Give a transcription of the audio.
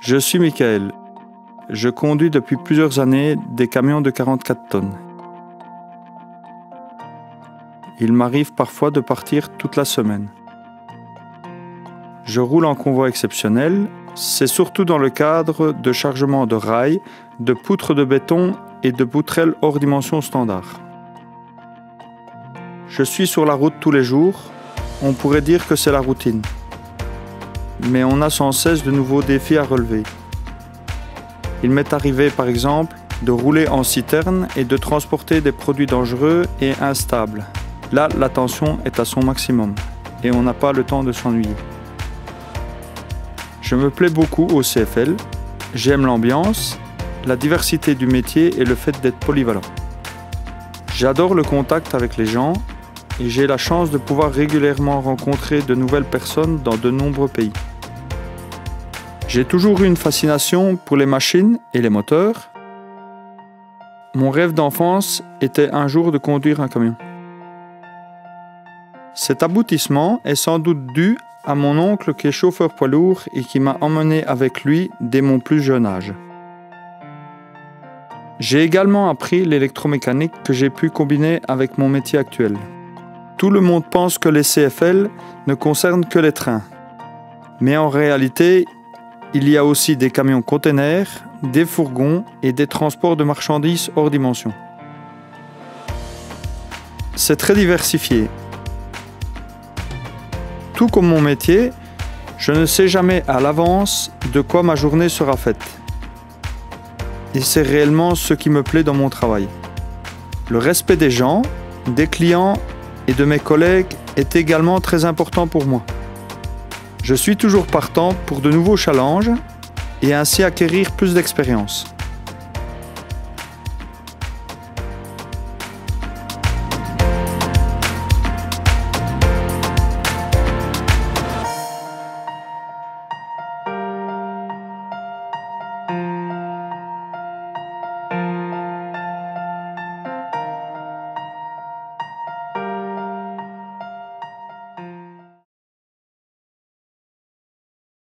Je suis Michael. Je conduis depuis plusieurs années des camions de 44 tonnes. Il m'arrive parfois de partir toute la semaine. Je roule en convoi exceptionnel, c'est surtout dans le cadre de chargement de rails, de poutres de béton et de poutrelles hors dimension standard. Je suis sur la route tous les jours, on pourrait dire que c'est la routine. Mais on a sans cesse de nouveaux défis à relever. Il m'est arrivé par exemple de rouler en citerne et de transporter des produits dangereux et instables. Là, la tension est à son maximum et on n'a pas le temps de s'ennuyer. Je me plais beaucoup au CFL, j'aime l'ambiance, la diversité du métier et le fait d'être polyvalent. J'adore le contact avec les gens et j'ai la chance de pouvoir régulièrement rencontrer de nouvelles personnes dans de nombreux pays. J'ai toujours eu une fascination pour les machines et les moteurs. Mon rêve d'enfance était un jour de conduire un camion. Cet aboutissement est sans doute dû à mon oncle qui est chauffeur poids lourd et qui m'a emmené avec lui dès mon plus jeune âge. J'ai également appris l'électromécanique que j'ai pu combiner avec mon métier actuel. Tout le monde pense que les CFL ne concernent que les trains. Mais en réalité, il y a aussi des camions containers, des fourgons et des transports de marchandises hors dimension. C'est très diversifié. Tout comme mon métier, je ne sais jamais à l'avance de quoi ma journée sera faite. Et c'est réellement ce qui me plaît dans mon travail. Le respect des gens, des clients et de mes collègues est également très important pour moi. Je suis toujours partant pour de nouveaux challenges et ainsi acquérir plus d'expérience.